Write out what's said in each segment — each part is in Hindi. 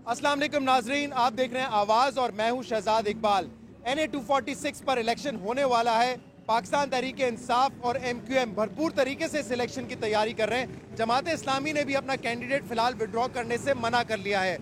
अस्सलाम वालेकुम नाजरीन, आप देख रहे हैं आवाज़ और मैं हूं शहजाद इकबाल। NA 246 पर इलेक्शन होने वाला है। पाकिस्तान तहरीक इंसाफ और MQM भरपूर तरीके से इस इलेक्शन की तैयारी कर रहे हैं। जमात इस्लामी ने भी अपना कैंडिडेट फिलहाल विड्रॉ करने से मना कर लिया है।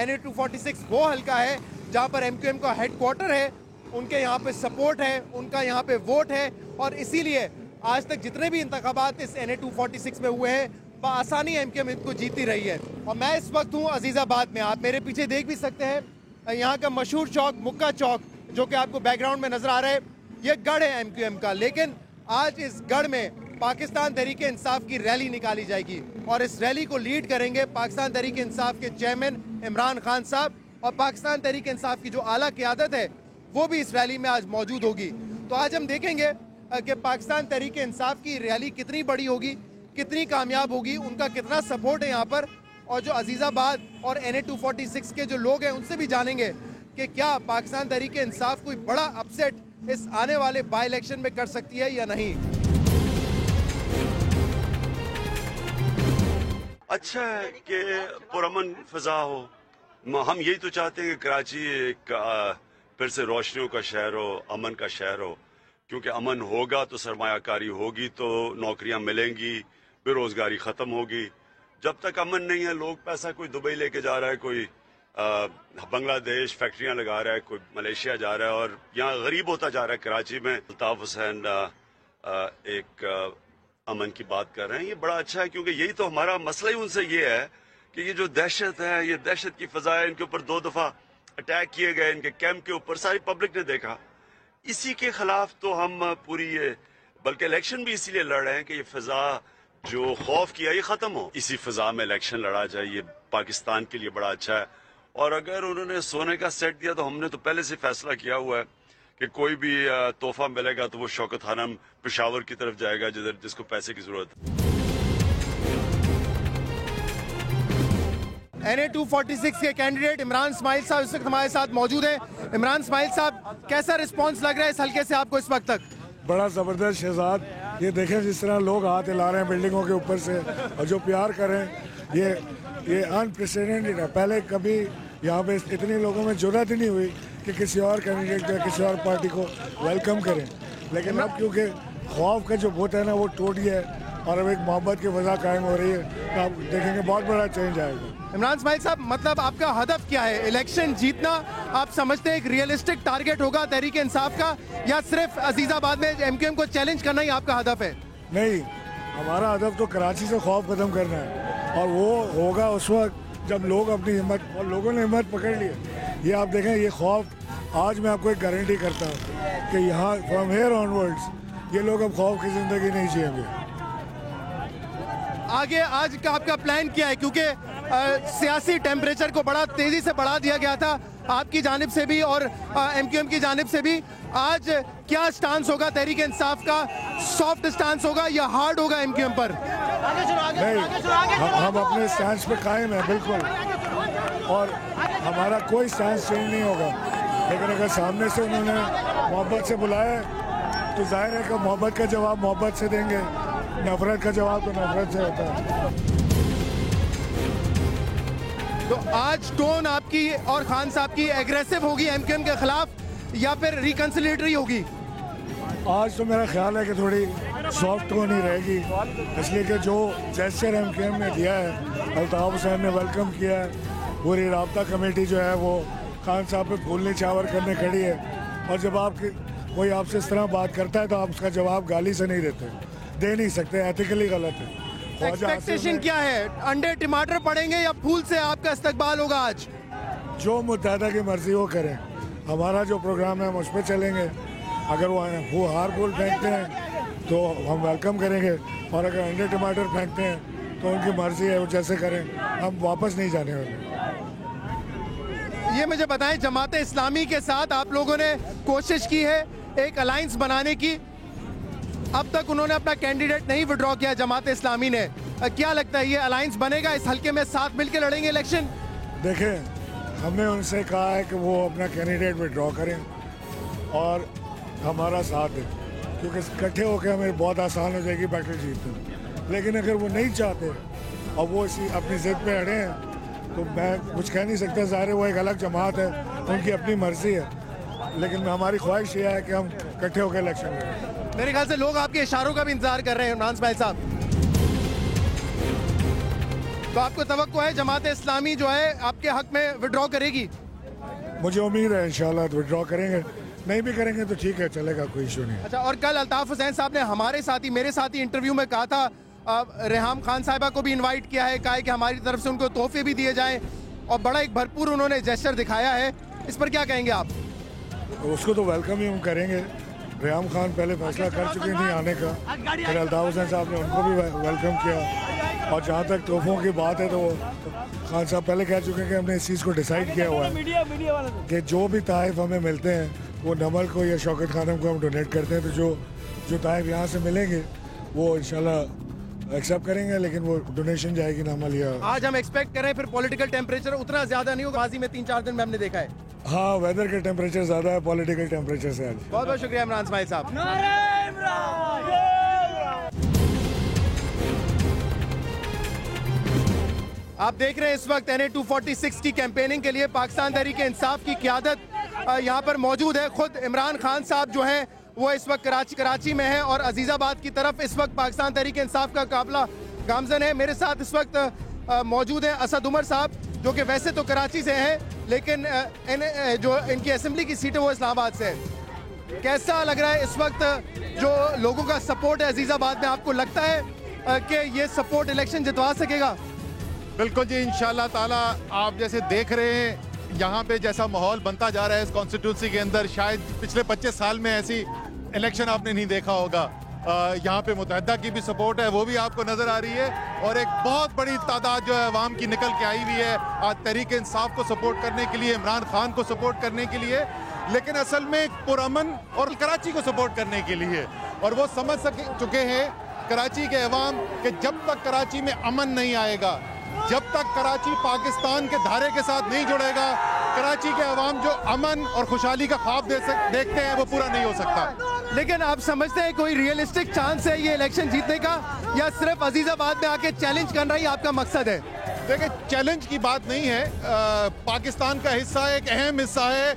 NA 246 वो हल्का है जहां पर MQM का हेडक्वार्टर है, उनके यहाँ पे सपोर्ट है, उनका यहाँ पे वोट है और इसीलिए आज तक जितने भी इंतखाबात इस NA 246 में हुए हैं आसानी MQM इनको जीती रही है। और मैं इस वक्त हूँ अजीज़ाबाद में, आप मेरे पीछे देख भी सकते हैं यहाँ का मशहूर चौक मुक्का चौक जो कि आपको बैकग्राउंड में नजर आ रहा है, ये गढ़ है MQM का। लेकिन आज इस गढ़ में पाकिस्तान तहरीक इंसाफ की रैली निकाली जाएगी और इस रैली को लीड करेंगे पाकिस्तान तहरीक इंसाफ के चेयरमैन इमरान खान साहब, और पाकिस्तान तहरीक इंसाफ की जो आला क़यादत है वो भी इस रैली में आज मौजूद होगी। तो आज हम देखेंगे कि पाकिस्तान तहरीक इंसाफ की रैली कितनी बड़ी होगी, कितनी कामयाब होगी, उनका कितना सपोर्ट है यहाँ पर, और जो अजीज़ाबाद और NA 246 के जो लोग हैं उनसे भी जानेंगे कि क्या पाकिस्तान तहरीक इंसाफ कोई बड़ा अपसेट इस आने वाले बाई इलेक्शन में कर सकती है या नहीं। अच्छा है कि पुरअमन फिजा हो। हम यही तो चाहते हैं कि कराची एक फिर से रोशनियों का शहर हो, अमन का शहर हो, क्योंकि अमन होगा तो सरमायाकारी होगी, तो नौकरियां मिलेंगी, बेरोजगारी खत्म होगी। जब तक अमन नहीं है, लोग पैसा कोई दुबई लेके जा रहा है, कोई बांग्लादेश फैक्ट्रियां लगा रहा है, कोई मलेशिया जा रहा है और यहाँ गरीब होता जा रहा है। कराची में अल्ताफ हुसैन एक अमन की बात कर रहे हैं, ये बड़ा अच्छा है, क्योंकि यही तो हमारा मसला ही उनसे ये है कि ये जो दहशत है, ये दहशत की फजा है, इनके ऊपर 2 दफा अटैक किए गए, इनके कैंप के ऊपर सारी पब्लिक ने देखा। इसी के खिलाफ तो हम पूरी बल्कि इलेक्शन भी इसीलिए लड़ रहे हैं कि ये फिजा जो खौफ किया ये खत्म हो। इसी फिजा में इलेक्शन लड़ा जाए, ये पाकिस्तान के लिए बड़ा अच्छा है। और अगर उन्होंने सोने का सेट दिया तो हमने तो पहले से फैसला किया हुआ है कि कोई भी तोहफा मिलेगा तो वो शौकत खानम पेशावर की तरफ जाएगा, जिसको पैसे की जरूरत है। NA 246 के कैंडिडेट इमरान इस्माइल साहब इस वक्त हमारे साथ मौजूद हैं। इमरान इस्माइल साहब, कैसा रिस्पांस लग रहा है इस हल्के से आपको इस वक्त तक? बड़ा ज़बरदस्त शहजाद, ये देखें जिस तरह लोग हाथ हिला रहे हैं बिल्डिंगों के ऊपर से और जो प्यार कर रहे हैं, ये अनप्रेसिडेंटेड है। पहले कभी यहाँ पे इतने लोगों में जुर्रत ही नहीं हुई कि किसी और कैंडिडेट या किसी और पार्टी को वेलकम करें। लेकिन अब क्योंकि खौफ का जो भूत है ना वो टूट गया है और अब एक मोहब्बत की वजह कायम हो रही है, तो आप देखेंगे बहुत बड़ा चेंज आएगा। इमरान इस्माइल साहब, मतलब आपका हदफ क्या है? इलेक्शन जीतना आप समझते हैं एक रियलिस्टिक टारगेट होगा तहरीक इंसाफ का, या सिर्फ अजीज़ाबाद में MQM को चैलेंज करना ही आपका हदफ है? नहीं, हमारा हदफ तो कराची से खौफ खत्म करना है और वो होगा उस वक्त जब लोग अपनी हिम्मत, और लोगों ने हिम्मत पकड़ ली है। ये आप देखें, ये खौफ आज मैं आपको एक गारंटी करता हूँ कि यहाँ फ्रॉम हेयर ऑनवर्ड्स ये लोग अब खौफ की ज़िंदगी नहीं जिएंगे। आगे आज का आपका प्लान क्या है? क्योंकि सियासी टेम्परेचर को बड़ा तेजी से बढ़ा दिया गया था आपकी जानिब से भी और MQM की जानिब से भी। आज क्या स्टांस होगा तहरीक इंसाफ का? सॉफ्ट स्टांस होगा या हार्ड होगा MQM पर? नहीं, हम अपने स्टांस पे कायम है बिल्कुल, और हमारा कोई स्टांस चेंज नहीं होगा। लेकिन अगर सामने से उन्होंने मोहब्बत से बुलाया तो जाहिर है कि मोहब्बत का जवाब मोहब्बत से देंगे, नफरत का जवाब तो नफरत से होता है। तो आज टोन आपकी और खान साहब की एग्रेसिव होगी MQM के खिलाफ या फिर रिकंसिलेटरी होगी? आज तो मेरा ख्याल है कि थोड़ी सॉफ्ट टोन ही रहेगी, इसलिए कि जो जेस्चर MQM ने दिया है, अल्ताफ हुसैन ने वेलकम किया है, पूरी राब्ता कमेटी जो है वो खान साहब पे फूल निछावर करने खड़ी है। और जब कोई आपसे इस तरह बात करता है तो आप उसका जवाब गाली से नहीं देते, दे नहीं सकते, एथिकली गलत है। एक्सपेक्टेशन क्या है? अंडे टमाटर पड़ेंगे या फूल से आपका इस्तकबाल होगा आज? जो मुत्तहदा की मर्जी वो करें, हमारा जो प्रोग्राम है हम उस पर चलेंगे। अगर वो हार फूल फेंकते हैं तो हम वेलकम करेंगे, और अगर अंडे टमाटर फेंकते हैं तो उनकी मर्जी है, वो जैसे करें, हम वापस नहीं जाने वाले। ये मुझे बताएं, जमात इस्लामी के साथ आप लोगों ने कोशिश की है एक अलायंस बनाने की, अब तक उन्होंने अपना कैंडिडेट नहीं विड्रॉ किया जमात इस्लामी ने। क्या लगता है ये अलायंस बनेगा? इस हल्के में साथ मिलकर लड़ेंगे इलेक्शन? देखें, हमने उनसे कहा है कि वो अपना कैंडिडेट विड्रॉ करें और हमारा साथ दें, क्योंकि इकट्ठे होकर हमें बहुत आसान हो जाएगी बैटल जीतना। लेकिन अगर वो नहीं चाहते और वो इसी अपनी जिद पे अड़े हैं तो मैं कुछ कह नहीं सकता, ज़ाहिर है वो एक अलग जमात है, उनकी अपनी मर्जी है, लेकिन हमारी ख्वाहिश ये है कि हम इकट्ठे होकर इलेक्शन लड़ें। मेरे ख्याल से लोग आपके इशारों का भी इंतजार कर रहे हैं इमरान इस्माइल साहब। तो आपको तवक्को है जमात इस्लामी जो है आपके हक में विड्रॉ करेगी? मुझे उम्मीद है इंशाल्लाह विड्रॉ करेंगे, नहीं भी करेंगे तो ठीक है, चलेगा, कोई इशू नहीं। अच्छा, और कल अल्ताफ हुसैन साहब ने हमारे साथी मेरे साथी इंटरव्यू में कहा था रेहाम खान साहिबा को भी इनवाइट किया है, कहा है कि हमारी तरफ से उनको तोहफे भी दिए जाएं, और बड़ा एक भरपूर उन्होंने जेस्चर दिखाया है। इस पर क्या कहेंगे आप? उसको तो वेलकम ही हम करेंगे। रेहाम खान पहले फैसला कर चुके थे आने का, फिर अल्ताफ हुसैन साहब ने उनको भी वेलकम किया, और जहाँ तक तोहफों की बात है तो खान साहब पहले कह चुके हैं कि हमने इस चीज़ को डिसाइड किया हुआ है कि जो भी तहफ़ हमें मिलते हैं वो नमल को या शौकत खानम को हम डोनेट करते हैं, तो जो तहफ़ यहाँ से मिलेंगे वो इंशाल्लाह एक्सेप्ट करेंगे, लेकिन वो डोनेशन जाएगी नमल या। आज हम एक्सपेक्ट करें फिर पॉलिटिकल टेम्परेचर उतना ज्यादा नहीं होगा, माजी में 3-4 दिन में हमने देखा है। हाँ, वेदर के टेम्परेचर ज़्यादा है पॉलिटिकल टेम्परेचर से आज। बहुत बहुत शुक्रिया इमरान इस्माइल साहब। आप देख रहे हैं इस वक्त NA 246 की कैंपेनिंग के लिए पाकिस्तान तहरीक इंसाफ की क़यादत यहाँ पर मौजूद है। खुद इमरान खान साहब जो हैं वो इस वक्त कराची में है, और अजीज़ाबाद की तरफ इस वक्त पाकिस्तान तहरीक इंसाफ का काफिला गामजन है। मेरे साथ इस वक्त मौजूद हैं असद उमर साहब, जो कि वैसे तो कराची से हैं, लेकिन जो इनकी असेंबली की सीट है वो इस्लामाबाद से है। कैसा लग रहा है इस वक्त जो लोगों का सपोर्ट है अजीज़ाबाद में? आपको लगता है कि ये सपोर्ट इलेक्शन जितवा सकेगा? बिल्कुल जी, इंशाल्लाह ताला। आप जैसे देख रहे हैं यहाँ पे जैसा माहौल बनता जा रहा है इस कॉन्स्टिट्यूंसी के अंदर, शायद पिछले 25 साल में ऐसी इलेक्शन आपने नहीं देखा होगा। यहाँ पे मुत्तहिदा की भी सपोर्ट है, वो भी आपको नज़र आ रही है, और एक बहुत बड़ी तादाद जो है अवाम की निकल के आई हुई है आज तहरीक इंसाफ को सपोर्ट करने के लिए, इमरान खान को सपोर्ट करने के लिए, लेकिन असल में पुरअमन और कराची को सपोर्ट करने के लिए। और वो समझ चुके हैं कराची के अवाम कि जब तक कराची में अमन नहीं आएगा, जब तक कराची पाकिस्तान के धारे के साथ नहीं जुड़ेगा, कराची के अवाम जो अमन और खुशहाली का ख्वाब देखते हैं वो पूरा नहीं हो सकता। लेकिन आप समझते हैं कोई रियलिस्टिक चांस है ये इलेक्शन जीतने का, या सिर्फ अजीज़ाबाद में आके चैलेंज करना ही आपका मकसद है? देखिए, चैलेंज की बात नहीं है, पाकिस्तान का हिस्सा है, एक अहम हिस्सा है।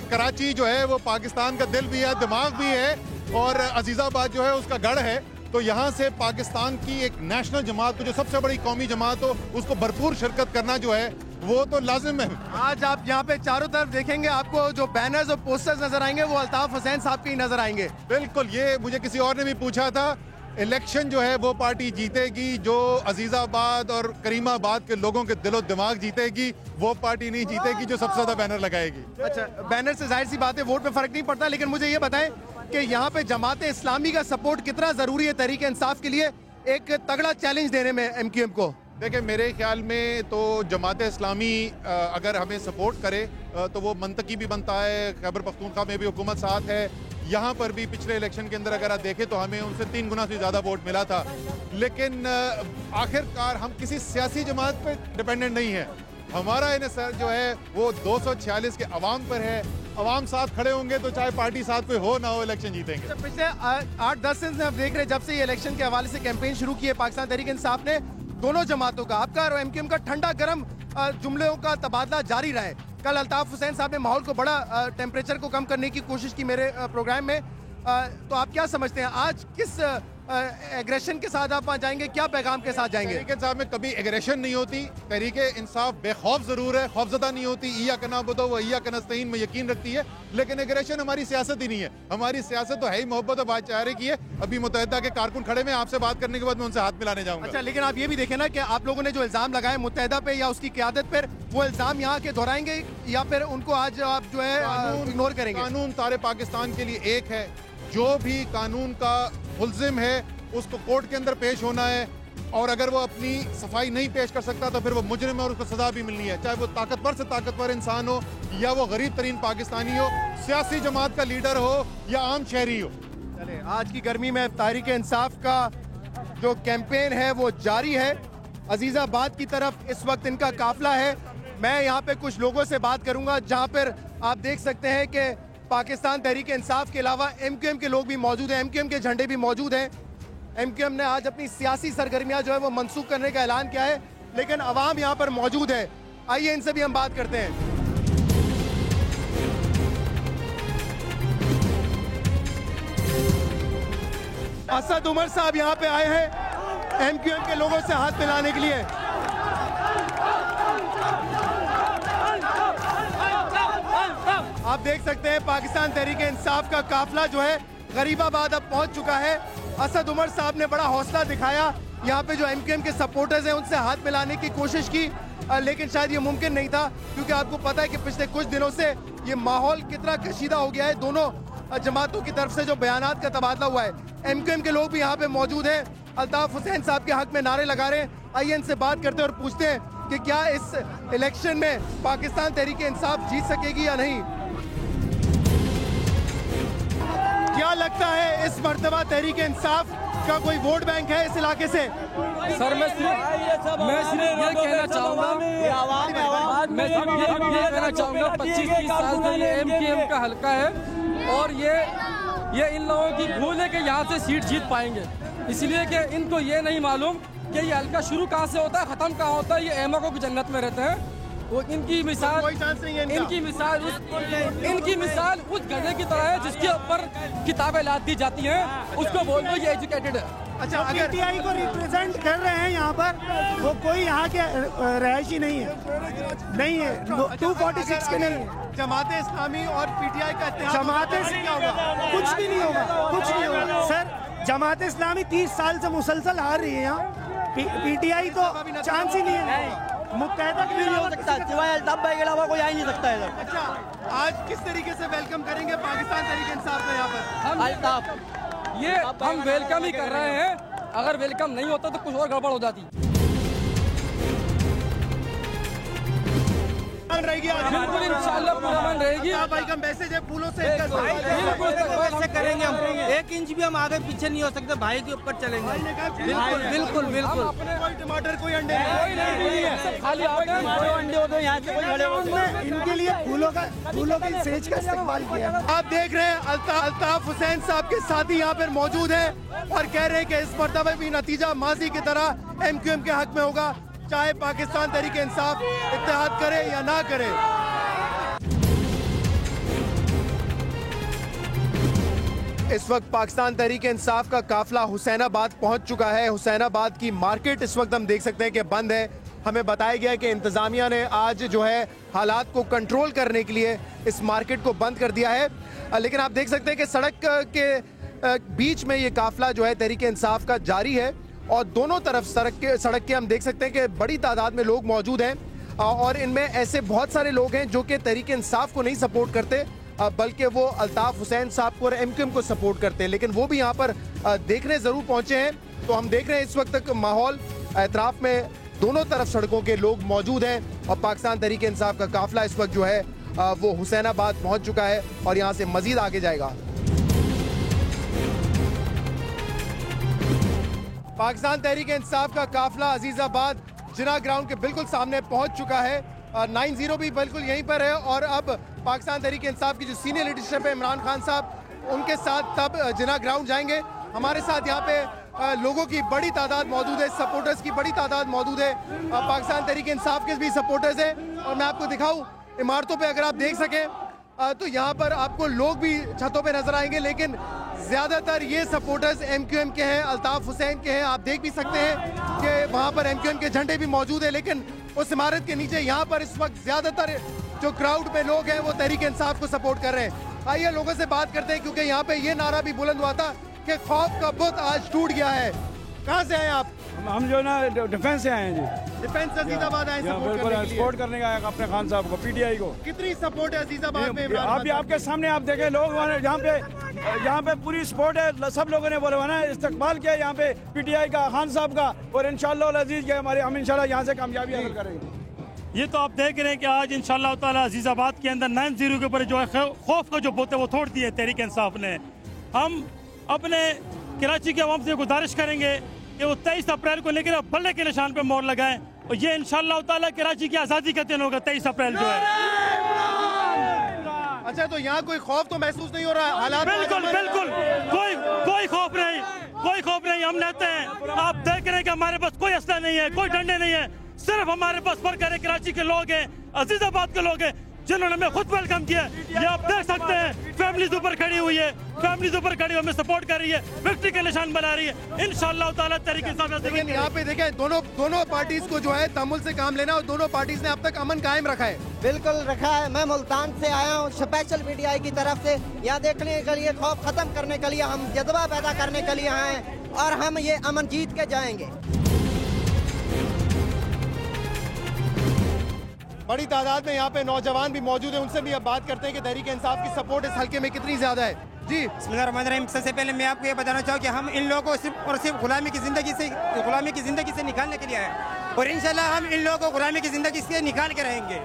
कराची जो है वो पाकिस्तान का दिल भी है, दिमाग भी है, और अजीज़ाबाद जो है उसका गढ़ है। तो यहाँ से पाकिस्तान की एक नेशनल जमात को, जो सबसे बड़ी कौमी जमात हो, उसको भरपूर शिरकत करना जो है वो तो लाजिम है। आज आप यहाँ पे चारों तरफ देखेंगे, आपको जो बैनर्स और पोस्टर्स नजर आएंगे वो अल्ताफ हुसैन साहब के ही नजर आएंगे। बिल्कुल, ये मुझे किसी और ने भी पूछा था, इलेक्शन जो है वो पार्टी जीतेगी जो अजीज़ाबाद और करीमाबाद के लोगों के दिलो दिमाग जीतेगी, वो पार्टी नहीं जीतेगी जो सबसे ज्यादा बैनर लगाएगी। अच्छा, बैनर से जाहिर सी बात है वोट पे फर्क नहीं पड़ता, लेकिन मुझे ये बताएं कि यहाँ पे जमात इस्लामी का सपोर्ट कितना जरूरी है तहरीक इंसाफ के लिए एक तगड़ा चैलेंज देने में MQM को? देखिए, मेरे ख्याल में तो जमात इस्लामी अगर हमें सपोर्ट करे तो वो मंतकी भी बनता है। खैबर पख्तूनख्वा में भी हुकूमत साथ है, यहाँ पर भी पिछले इलेक्शन के अंदर अगर आप देखें तो हमें उनसे 3 गुना से ज़्यादा वोट मिला था। लेकिन आखिरकार हम किसी सियासी जमात पर डिपेंडेंट नहीं है, हमारा इन्हें जो है वो 246 के अवाम पर है। अवाम साथ खड़े होंगे तो चाहे पार्टी साथ कोई हो ना हो, इलेक्शन जीतेंगे। पिछले 8-10 दिन से हम देख रहे हैं, जब से ये इलेक्शन के हवाले से कैंपेन शुरू की है पाकिस्तान तहरीक इंसाफ ने, दोनों जमातों का, आपका और MQM का ठंडा गर्म जुमलों का तबादला जारी रहा है। कल अल्ताफ हुसैन साहब ने माहौल को बड़ा टेम्परेचर को कम करने की कोशिश की मेरे प्रोग्राम में, तो आप क्या समझते हैं आज किस एग्रेशन के साथ आप वहाँ जाएंगे, क्या पैगाम के साथ जाएंगे? तहरीक इंसाफ में कभी एग्रेशन नहीं होती, तहरीक इंसाफ बेखौफ जरूर है, खौफजदा नहीं होती। इय्याक नअबुदु व इय्याक नस्तईन में यकीन रखती है, लेकिन एग्रेशन हमारी सियासत ही नहीं है। हमारी सियासत तो है ही मोहब्बत और भाईचारे की है। अभी मुत्तहिदा के कारकुन खड़े में, आपसे बात करने के बाद मैं उनसे हाथ मिलाने जाऊंगा। अच्छा, लेकिन आप ये भी देखें ना कि आप लोगों ने जो इल्जाम लगाए मुत्तहिदा पे या उसकी क़यादत पर, वो इल्जाम यहाँ के दोहराएंगे या फिर उनको आज आप जो है इग्नोर करेंगे? कानून सारे पाकिस्तान के लिए एक है, जो भी कानून का मुल्जिम है उसको कोर्ट के अंदर पेश होना है, और अगर वो अपनी सफाई नहीं पेश कर सकता तो फिर वो मुजरिम है और उसको सजा भी मिलनी है, चाहे वो ताकतवर से ताकतवर इंसान हो या वो गरीब तरीन पाकिस्तानी हो, सियासी जमात का लीडर हो या आम शहरी हो। चले, आज की गर्मी में तहरीक इंसाफ का जो कैंपेन है वो जारी है। अजीज़ाबाद की तरफ इस वक्त इनका काफिला है। मैं यहाँ पे कुछ लोगों से बात करूंगा, जहाँ पर आप देख सकते हैं कि पाकिस्तान तहरीक इंसाफ के अलावा MQM के लोग भी मौजूद हैं, MQM के झंडे भी मौजूद हैं। MQM ने आज अपनी सियासी सरगर्मियां जो है वो मनसूख करने का ऐलान किया है, लेकिन अवाम यहाँ पर मौजूद है। आइए इनसे भी हम बात करते हैं। असद उमर साहब यहाँ पे आए हैं एमक्यूएम के लोगों से हाथ मिलाने के लिए। आप देख सकते हैं पाकिस्तान तहरीक इंसाफ का काफिला जो है गरीबाबाद अब पहुंच चुका है। असद उमर साहब ने बड़ा हौसला दिखाया, यहाँ पे जो एमक्यूएम के सपोर्टर्स हैं उनसे हाथ मिलाने की कोशिश की, लेकिन शायद ये मुमकिन नहीं था, क्योंकि आपको पता है कि पिछले कुछ दिनों से ये माहौल कितना कशीदा हो गया है। दोनों जमातों की तरफ से जो बयानात का तबादला हुआ है, एमक्यूएम के लोग भी यहाँ पे मौजूद हैं, अल्ताफ हुसैन साहब के हक में नारे लगा रहे हैं। आइए इनसे बात करते हैं और पूछते हैं कि क्या इस इलेक्शन में पाकिस्तान तहरीक इंसाफ जीत सकेगी या नहीं। क्या लगता है इस मर्तबा तहरीक इंसाफ का कोई वोट बैंक है इस इलाके से? सर मैं सिर्फ ये कहना चाहूँगा, मैं ये कहना चाहूँगा 25-30 साल से ये एमक्यूएम का हल्का है और ये इन लोगों की भूल है कि यहाँ से सीट जीत पाएंगे, इसलिए कि इनको ये नहीं मालूम कि ये हल्का शुरू कहाँ से होता है, खत्म कहाँ होता है। ये एमओ की जन्नत में रहते हैं। वो इनकी मिसाल उस गधे की तरह है जिसके ऊपर किताबें लाद दी जाती हैं, उसको बोल दो ये एजुकेटेड है। अच्छा, अगर पीटीआई को रिप्रेजेंट कर रहे हैं यहाँ पर, वो कोई यहाँ के रहायशी नहीं है 246 के नहीं है। जमात इस्लामी और पीटीआई का इत्तेहाद जमात क्या होगा? कुछ भी नहीं होगा सर। जमात इस्लामी 30 साल से मुसलसल हार रही है यहाँ, पीटीआई तो चांस ही नहीं है, मुत्तहदा भी नहीं हो सकता, सिवाय अल्ताफ भाई के अलावा कोई आ ही नहीं सकता है। अच्छा, आज किस तरीके से वेलकम करेंगे पाकिस्तान तहरीक इंसाफ का यहाँ पर? अल्ताफ ये हम वेलकम ही कर रहे हैं, अगर वेलकम नहीं होता तो कुछ और गड़बड़ हो जाती। रहेगी बिल्कुल इंशाल्लाह पूरा मन रहेगी। भाई का मैसेज है फूलों से बिल्कुल करेंगे हम, 1 इंच भी हम आगे पीछे नहीं हो सकते, भाई के ऊपर चलेंगे। बिल्कुल बिल्कुल कोई टमाटर कोई अंडे नहीं, खाली अंडे हो तो यहाँ से कोई खड़े होंगे। इनके लिए फूलों की सेज का इस्तेमाल किया। आप देख रहे हैं अल्ताफ हुसैन साहब के साथी यहाँ पर मौजूद है और कह रहे हैं कि इस मरतबा भी नतीजा माजी की तरह एमक्यूएम के हक में होगा, चाहे पाकिस्तान तहरीक इंसाफ इत्तेहाद करे या ना करे। इस वक्त पाकिस्तान तहरीक इंसाफ का काफिला हुसैनाबाद पहुंच चुका है। हुसैनाबाद की मार्केट इस वक्त हम देख सकते हैं कि बंद है। हमें बताया गया है कि इंतजामिया ने आज जो है हालात को कंट्रोल करने के लिए इस मार्केट को बंद कर दिया है, लेकिन आप देख सकते हैं कि सड़क के बीच में ये काफिला जो है तहरीक इंसाफ का जारी है और दोनों तरफ सड़क के हम देख सकते हैं कि बड़ी तादाद में लोग मौजूद हैं और इनमें ऐसे बहुत सारे लोग हैं जो कि तहरीक इंसाफ को नहीं सपोर्ट करते, बल्कि वो अल्ताफ हुसैन साहब को और एमक्यूएम को सपोर्ट करते हैं, लेकिन वो भी यहाँ पर देखने ज़रूर पहुँचे हैं। तो हम देख रहे हैं इस वक्त तक माहौल एतराफ़ में दोनों तरफ सड़कों के लोग मौजूद हैं और पाकिस्तान तहरीक इंसाफ का काफिला इस वक्त जो है वो हुसैनाबाद पहुँच चुका है और यहाँ से मज़ीद आगे जाएगा। पाकिस्तान तहरीक इंसाफ का काफिला अजीजाबाद जिना ग्राउंड के बिल्कुल सामने पहुंच चुका है। 90 भी बिल्कुल यहीं पर है और अब पाकिस्तान तहरीक इंसाफ की जो सीनियर लीडरशिप है इमरान खान साहब, उनके साथ तब जिना ग्राउंड जाएंगे। हमारे साथ यहाँ पे लोगों की बड़ी तादाद मौजूद है, सपोर्टर्स की बड़ी तादाद मौजूद है, पाकिस्तान तहरीक इंसाफ के भी सपोर्टर्स हैं और मैं आपको दिखाऊँ इमारतों पर अगर आप देख सकें तो यहाँ पर आपको लोग भी छतों पे नजर आएंगे, लेकिन ज्यादातर ये सपोर्टर्स एमक्यूएम के हैं, अल्ताफ हुसैन के हैं। आप देख भी सकते हैं कि वहाँ पर एमक्यूएम के झंडे भी मौजूद है, लेकिन उस इमारत के नीचे यहाँ पर इस वक्त ज्यादातर जो क्राउड में लोग हैं वो तहरीक इंसाफ को सपोर्ट कर रहे हैं। आइए लोगों से बात करते हैं, क्योंकि यहाँ पे ये नारा भी बुलंद हुआ था कि खौफ का बुत आज टूट गया है। कहाँ से आए आप? हम जो ना डिफेंस से आए हैं जी। डिफेंस अजीजाबाद आए सपोर्ट करने का अपने खान साहब को, पीटीआई को। कितनी सपोर्ट है अजीजाबाद में? अभी आपके सामने आप देखें लोग यहाँ पे पूरी सपोर्ट है, सब लोगों ने बोला ना इस्तकबाल किया यहाँ पे पीटीआई का, खान साहब का, और इंशाअल्लाह अजीज के हमारे हम इंशाल्लाह यहाँ से कामयाबी हासिल करेंगे। ये तो आप देख रहे हैं कि आज इंशाअल्लाह ताला अजीजाबाद के अंदर 90 के ऊपर जो है खौफ का जो बुत है वो तोड़ दिया है तहरीक इंसाफ ने। हम अपने कराची के अवाम से गुजारिश करेंगे कि वो 23 अप्रैल को लेकर बल्ले के निशान पे मोहर लगाएं और ये इंशाअल्लाह ताला कराची की आज़ादी का दिन होगा 23 अप्रैल जो है। अच्छा, तो यहाँ कोई खौफ तो महसूस नहीं हो रहा है? हालात बिल्कुल बिल्कुल कोई खौफ नहीं, कोई खौफ नहीं। हम रहते हैं, आप देख रहे हैं कि हमारे पास कोई असला नहीं है, कोई डंडे नहीं है, सिर्फ हमारे पास वर्कर कराची के लोग हैं, अजीजाबाद के लोग हैं, जिन्होंने हमें खुद वेलकम किया। ये आप देख सकते हैं, फैमिलीज ऊपर खड़ी हुई है, फैमिलीज ऊपर खड़ी हमें सपोर्ट कर रही है, विक्ट्री के निशान बना रही है। इंशाअल्लाह ताला तहरीक इंसाफ। लेकिन यहाँ पे देखें, दोनों पार्टीज को जो है तहम्मुल से काम लेना, और दोनों पार्टीज ने अब तक अमन कायम रखा है। बिल्कुल रखा है। मैं मुल्तान से आया हूँ स्पेशल PTI की तरफ से, यहाँ देखने के लिए, खौफ खत्म करने के लिए, हम जज्बा पैदा करने के लिए आए हैं, और हम ये अमन जीत के जाएंगे। बड़ी तादाद में यहाँ पे नौजवान भी मौजूद है, उनसे भी अब बात करते हैं कि तहरीक इंसाफ की सपोर्ट इस हल्के में कितनी ज्यादा है। जी बिस्मिल्लाहिर्रहमानिर्रहीम। सबसे पहले मैं आपको ये बताना चाहूँ कि हम इन लोगों को सिर्फ और सिर्फ गुलामी की जिंदगी से निकालने के लिए आए, और इंशाल्लाह हम इन लोगों को गुलामी की जिंदगी से निकाल के रहेंगे।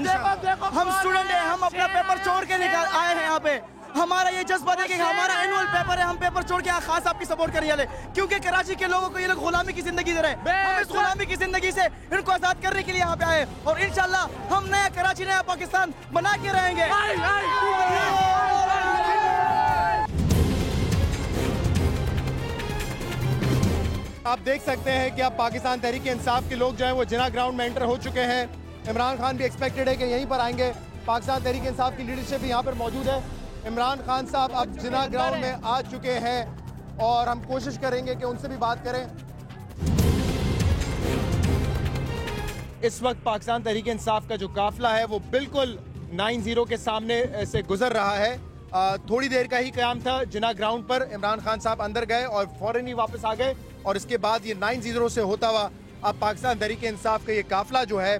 देखो हम स्टूडेंट हैं, हम अपना पेपर छोड़ के आए हैं यहाँ पे। हमारा ये जज्बा है कि हमारा एनुअल पेपर है, हम पेपर छोड़ के खास आपकी सपोर्ट करने वाले, क्योंकि कराची के लोगों को ये लोग गुलामी की जिंदगी दे रहे हैं। हम इस गुलामी की जिंदगी से इनको आजाद करने के लिए यहाँ पे आए, और इंशाल्लाह हम नया कराची, नया पाकिस्तान बना के रहेंगे। आप देख सकते हैं कि अब पाकिस्तान तहरीक इंसाफ के लोग जो हैं वो जिना ग्राउंड में एंटर हो चुके हैं। इमरान खान भी एक्सपेक्टेड है कि यहीं पर आएंगे। पाकिस्तान तहरीक इंसाफ की लीडरशिप भी यहाँ पर मौजूद है। इमरान खान साहब अब जिना ग्राउंड में आ चुके हैं, और हम कोशिश करेंगे कि उनसे भी बात करें। इस वक्त पाकिस्तान तहरीक इंसाफ का जो काफिला है वो बिल्कुल 9-0 के सामने से गुजर रहा है। थोड़ी देर का ही क़याम था जिना ग्राउंड पर। इमरान खान साहब अंदर गए और फौरन ही वापस आ गए, और इसके बाद ये 9-0 से होता हुआ अब पाकिस्तान तहरीक इंसाफ का ये काफिला जो है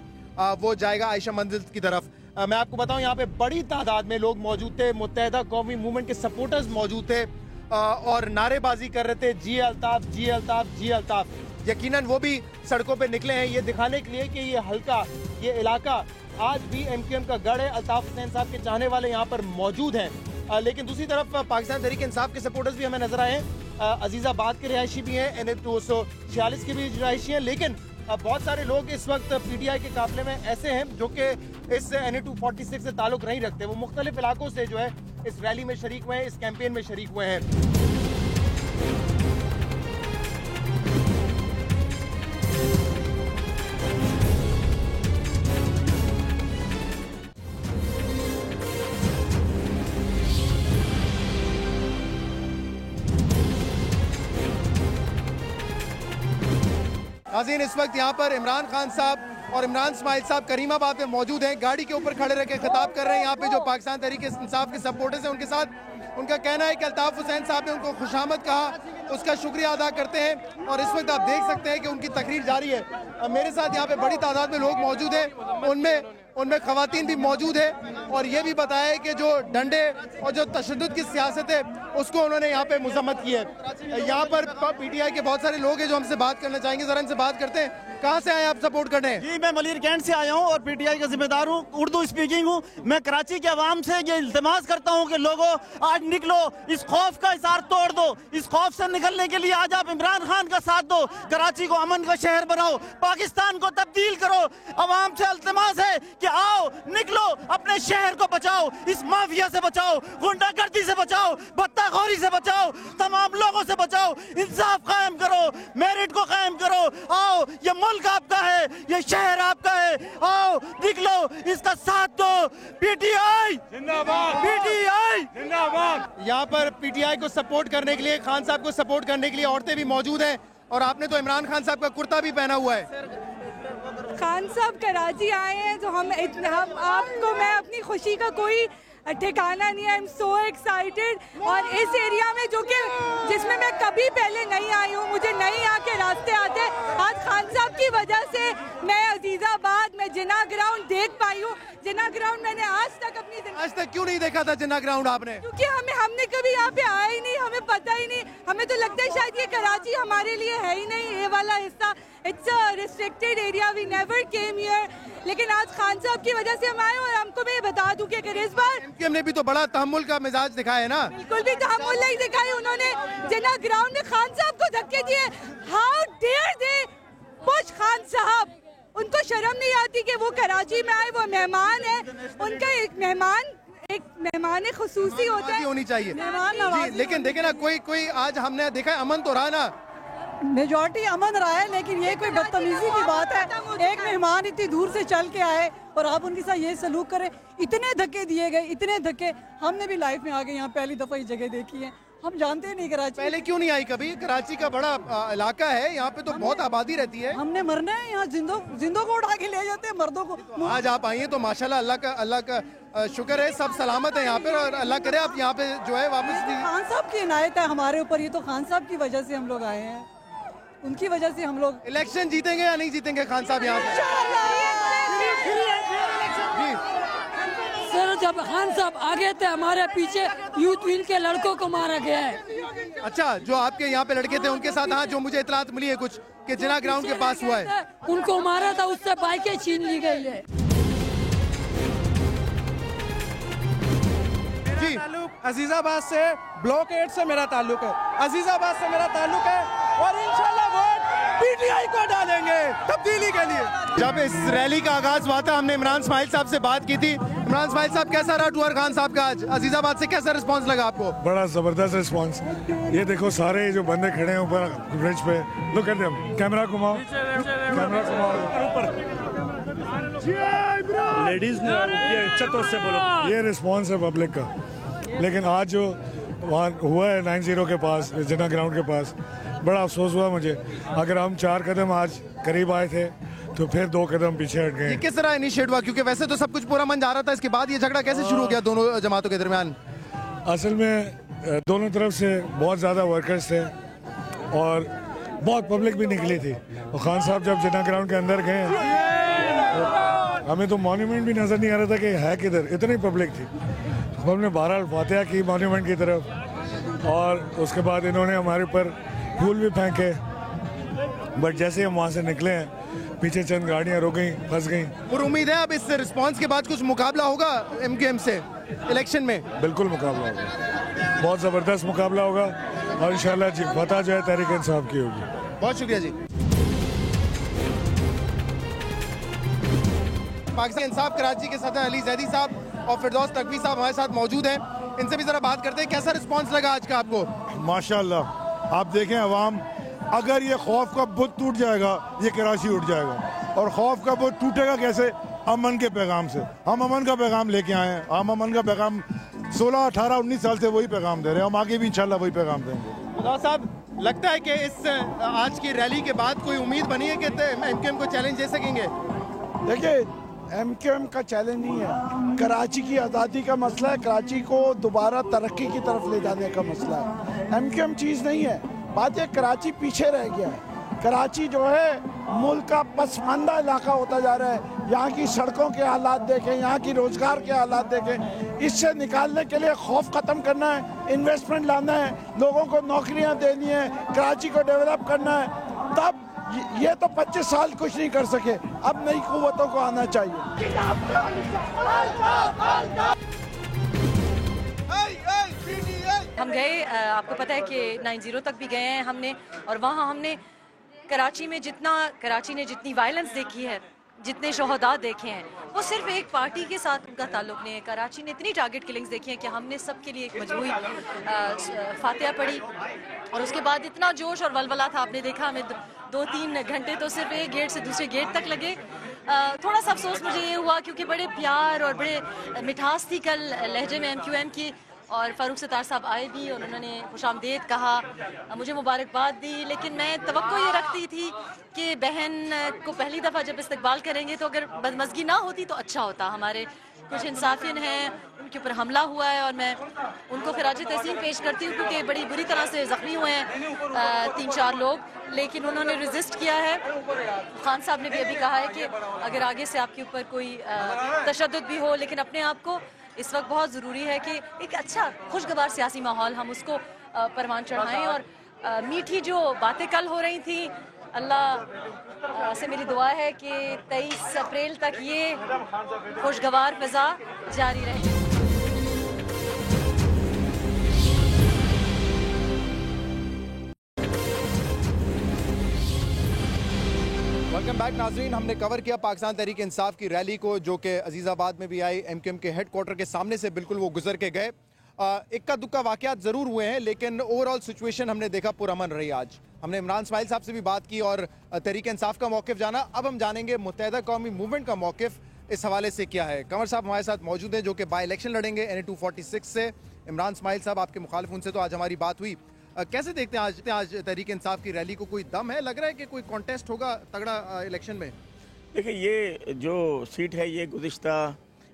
वो जाएगा आयशा मंजिल की तरफ। मैं आपको बताऊं, यहाँ पे बड़ी तादाद में लोग मौजूद थे, मुत्तहिदा कौमी मूवमेंट के सपोर्टर्स मौजूद थे, और नारेबाजी कर रहे थे, जी अल्ताफ, जी अल्ताफ, जी अल्ताफ। यकीनन वो भी सड़कों पे निकले हैं ये दिखाने के लिए कि ये हल्का, ये इलाका आज भी MQM का गढ़ है। अल्ताफ हुसैन साहब के चाहने वाले यहाँ पर मौजूद हैं। लेकिन दूसरी तरफ पाकिस्तान तहरीक इंसाफ के सपोर्टर्स भी हमें नजर आए हैं। अजीजाबाद के रिहायशी भी हैं, NH 246 के भी रिहायशी हैं, लेकिन बहुत सारे लोग इस वक्त PTI के काफिले में ऐसे हैं जो कि इस NH 246 से ताल्लुक नहीं रखते। वो मुख्तलिफ इलाकों से जो है इस रैली में शरीक हुए हैं, इस कैंपेन में शरीक हुए हैं। नाज़रीन, इस वक्त यहाँ पर इमरान खान साहब और इमरान इस्माइल साहब करीमाबाद में मौजूद हैं, गाड़ी के ऊपर खड़े रह के खिताब कर रहे हैं। यहाँ पे जो पाकिस्तान तहरीक इंसाफ के सपोर्टर्स हैं उनके साथ उनका कहना है कि अल्ताफ हुसैन साहब ने उनको खुशामद कहा, उसका शुक्रिया अदा करते हैं, और इस वक्त आप देख सकते हैं कि उनकी तकरीर जारी है। मेरे साथ यहाँ पे बड़ी तादाद में लोग मौजूद हैं, उनमें खवातीन भी मौजूद है, और ये भी बताया है कि जो डंडे और जो तशद्दुद की सियासत है उसको उन्होंने यहाँ पे मजम्मत की है। यहाँ पर PTI के बहुत सारे लोग हैं जो हमसे बात करना चाहेंगे, जरा इनसे बात करते हैं। कहाँ से आए आप सपोर्ट करने? जी, मैं मलिर कैंट से आया हूँ और PTI का जिम्मेदार हूँ, उर्दू स्पीकिंग हूँ। मैं कराची के अवाम से ये इल्तिमास करता हूँ कि लोगों आज निकलो, इस खौफ का इसार तोड़ दो। इस खौफ से निकलने के लिए आज आप इमरान खान का साथ दो, कराची को अमन का शहर बनाओ, पाकिस्तान को तब्दील करो। अवाम से इल्तिमास है कि आओ, निकलो, अपने शहर को बचाओ, इस माफिया से बचाओ, गुंडागर्दी से बचाओ, बत्ताखोरी से बचाओ, तमाम लोगों से बचाओ, इंसाफ कायम करो, मेरिट को कायम करो। आओ, ये मुल्क आपका है, ये शहर आपका है, आओ निकलो, इसका साथ दो। PTI जिंदाबाद, PTI जिंदाबाद। यहाँ पर PTI को सपोर्ट करने के लिए, खान साहब को सपोर्ट करने के लिए औरतें भी मौजूद हैं, और आपने तो इमरान खान साहब का कुर्ता भी पहना हुआ है। खान साहब कराची आए हैं तो हम आपको, मैं अपनी खुशी का कोई ठिकाना नहीं है। आई एम सो एक्साइटेड, और इस एरिया में जो कि जिसमें मैं कभी पहले नहीं आई हूँ, मुझे नहीं आके रास्ते आते। आज खान साहब की वजह से मैं अजीजाबाद में जिना ग्राउंड देख पाई हूँ। जिना ग्राउंड मैंने आज तक क्यों नहीं देखा था जिना ग्राउंड आपने? क्योंकि हमने कभी यहाँ पे आया ही नहीं, हमें पता ही नहीं। हमें तो लगता है शायद ये कराची हमारे लिए है ही नहीं, ये वाला हिस्सा। It's a restricted area, we never came here. लेकिन आज खान साहब की वजह से हम आए, और हमको मैं बता दूं कि इस बार हमने भी तो बड़ा तहम्मुल का मिजाज दिखाया है ना। बिल्कुल भी तहम्मुल नहीं दिखाई उन्होंने। जिना ग्राउंड में खान साहब को धक्के दिए। How dare they push Khan साहब, उनको शर्म नहीं आती कि वो कराची में आए, वो मेहमान है, उनका एक मेहमान खुसूसी होता है, होनी चाहिए मेहमान। लेकिन देखे ना, कोई आज हमने देखा है, अमन तो रहा ना, मेजॉरिटी अमन रहा है, लेकिन ये कोई बदतमीजी की बात है। एक मेहमान इतनी दूर से चल के आए और आप उनके साथ ये सलूक करें। इतने धक्के दिए गए, इतने धक्के। हमने भी लाइफ में आगे यहाँ पहली दफा ये जगह देखी है, हम जानते नहीं कराची। पहले क्यों नहीं आई कभी? कराची का बड़ा इलाका है, यहाँ पे तो बहुत आबादी रहती है। हमने मरना है यहाँ, जिंदों को उठा के ले जाते हैं, मर्दों को। आज आप आई हैं तो माशाल्लाह अल्लाह का शुक्र है, सब सलामत है यहाँ पे, और अल्लाह करे आप यहाँ पे जो है वापस भी। खान साहब की इनायत है हमारे ऊपर, ये तो खान साहब की वजह से हम लोग आए हैं, उनकी वजह से हम लोग। इलेक्शन जीतेंगे या नहीं जीतेंगे खान साहब यहाँ पे? सर, जब खान साहब आगे थे हमारे पीछे यूथ विंग के लड़कों को मारा गया है। अच्छा, जो आपके यहाँ पे लड़के थे उनके साथ? हाँ, जो मुझे इतलात मिली है कुछ कि जिना ग्राउंड के पास हुआ है, उनको मारा था, उससे बाइकें छीन ली गई है। जी, अजीजाबाद से ब्लॉक 8 से मेरा ताल्लुक है, अजीजाबाद से मेरा ताल्लुक है, और इंशाल्लाह वोट पीटीआई को डालेंगे तब्दीली के लिए। जब इस रैली का आगाज हुआ था, हमने इमरान इस्माइल साहब से बात की थी। इमरान इस्माइल साहब, कैसा रहा टूर खान साहब का आज? अजीजाबाद से कैसा रिस्पांस लगा आपको? बड़ा जबरदस्त रिस्पांस। ये देखो सारे जो बंदे खड़े हैं ऊपर ब्रिज पे, लुक एट देम, कैमरा घुमाओ, कैमरा घुमाओ, लेडीज से बोलो। ये रिस्पांस है पब्लिक का। लेकिन आज जो वहाँ हुआ है 90 के पास, जिना ग्राउंड के पास, बड़ा अफसोस हुआ मुझे। अगर हम 4 कदम आज करीब आए थे तो फिर 2 कदम पीछे हट गए। किस तरह इनिशिएट हुआ? क्योंकि वैसे तो सब कुछ पूरा मन जा रहा था, इसके बाद ये झगड़ा कैसे शुरू हो गया दोनों जमातों के दरमियान? असल में दोनों तरफ से बहुत ज़्यादा वर्कर्स थे और बहुत पब्लिक भी निकली थी। और खान साहब जब जिना ग्राउंड के अंदर गए, तो हमें तो मॉन्यूमेंट भी नज़र नहीं आ रहा था कि है किधर, इतनी पब्लिक थी। हमने बहरहाल फातिहा की मॉन्यूमेंट की तरफ, और उसके बाद इन्होंने हमारे ऊपर फूल भी फेंके। बट जैसे हम वहाँ से निकले हैं, पीछे चंद गाड़ियाँ रुक गई, फंस गई। और उम्मीद है अब इस रिस्पांस के बाद कुछ मुकाबला होगा MQM से इलेक्शन में? बिल्कुल मुकाबला होगा, बहुत ज़बरदस्त मुकाबला होगा, और इंशाल्लाह फतह जो है तहरीक इंसाफ की होगी। बहुत शुक्रिया जी। पाकिस्तान इंसाफ कराची के सदर अली जैदी साहब और फिरदौस तकवी साहब हमारे साथ मौजूद हैं। इनसे भी जरा बात करते हैं, कैसा रिस्पांस लगा आज का आपको? माशाल्लाह, आप देखें अवाम, अगर ये खौफ का बुत टूट जाएगा, ये कराची उठ जाएगा। और खौफ का बुत टूटेगा कैसे? अमन के पैगाम से। हम अमन का पैगाम लेके आए हैं, हम अमन का पैगाम 16, 18, 19 साल से वही पैगाम दे रहे हैं, हम आगे भी इंशाल्लाह वही पैगाम देंगे। फिरदौस साहब, लगता है कि इस आज की रैली के बाद कोई उम्मीद बनी है कि MQM को चैलेंज दे सकेंगे? देखिए, MQM का चैलेंज नहीं है, कराची की आज़ादी का मसला है, कराची को दोबारा तरक्की की तरफ ले जाने का मसला है। MQM चीज़ नहीं है। बात है कराची पीछे रह गया है। कराची जो है मुल्क का पसमानदा इलाका होता जा रहा है। यहाँ की सड़कों के हालात देखें, यहाँ की रोजगार के हालात देखें। इससे निकालने के लिए खौफ ख़त्म करना है, इन्वेस्टमेंट लाना है, लोगों को नौकरियाँ देनी है, कराची को डेवलप करना है। तब ये तो 25 साल कुछ नहीं कर सके, अब नई कुव्वतों को आना चाहिए। हम गए, आपको पता है कि 90 तक भी गए हैं हमने, और वहाँ हमने कराची ने जितनी वायलेंस देखी है, जितने शोहदा देखे हैं, वो सिर्फ एक पार्टी के साथ उनका ताल्लुक नहीं है। कराची ने इतनी टारगेट किलिंग्स देखी हैं कि हमने सबके लिए एक मजबूरी फातिहा पढ़ी, और उसके बाद इतना जोश और वलवला था। आपने देखा, हमें 2-3 घंटे तो सिर्फ एक गेट से दूसरे गेट तक लगे। थोड़ा सा अफसोस मुझे ये हुआ क्योंकि बड़े प्यार और बड़े मिठास थी कल लहजे में MQM की, और फ़ारूक सत्तार साहब आए भी और उन्होंने खुशामदीद कहा, मुझे मुबारकबाद दी। लेकिन मैं तवक्को ये रखती थी कि बहन को पहली दफ़ा जब इस्तकबाल करेंगे तो अगर बदमज़गी ना होती तो अच्छा होता। हमारे कुछ इंसाफिन हैं, उनके ऊपर हमला हुआ है, और मैं उनको खराज तहसीन पेश करती हूँ क्योंकि बड़ी बुरी तरह से ज़ख्मी हुए हैं 3-4 लोग, लेकिन उन्होंने रेजिस्ट किया है। खान साहब ने भी अभी कहा है कि अगर आगे से आपके ऊपर कोई तशद्दुद भी हो, लेकिन अपने आप को इस वक्त बहुत ज़रूरी है कि एक अच्छा खुशगवार सियासी माहौल हम उसको परवान चढ़ाएं। और मीठी जो बातें कल हो रही थी, अल्लाह से मेरी दुआ है कि 23 अप्रैल तक ये खुशगवार फ़िज़ा जारी रहे। वेलकम बैक नाज़रीन, हमने कवर किया पाकिस्तान तहरीक इंसाफ की रैली को, जो कि अजीज़ाबाद में भी आई। MQM के हेडक्वार्टर के सामने से बिल्कुल वो गुजर के गए। इक्का दुक्का वाकयात ज़रूर हुए हैं, लेकिन ओवरऑल सिचुएशन हमने देखा पुरअमन रही। आज हमने इमरान इस्माइल साहब से भी बात की और तहरीक इंसाफ का मौक़िफ़ जाना। अब हम जानेंगे मुत्तहिदा कौमी मूवमेंट का मौक़िफ़ इस हवाले से क्या है। कंवर साहब हमारे साथ मौजूद हैं जो कि बाई इलेक्शन लड़ेंगे NA 246 से। इमरान इस्माइल साहब आपके मुखालिफ, उनसे तो आज हमारी बात हुई। कैसे देखते हैं आज तहरीक इंसाफ की रैली को? कोई दम है? लग रहा है कि कोई कॉन्टेस्ट होगा तगड़ा इलेक्शन में? देखिए, ये जो सीट है ये गुज़िश्ता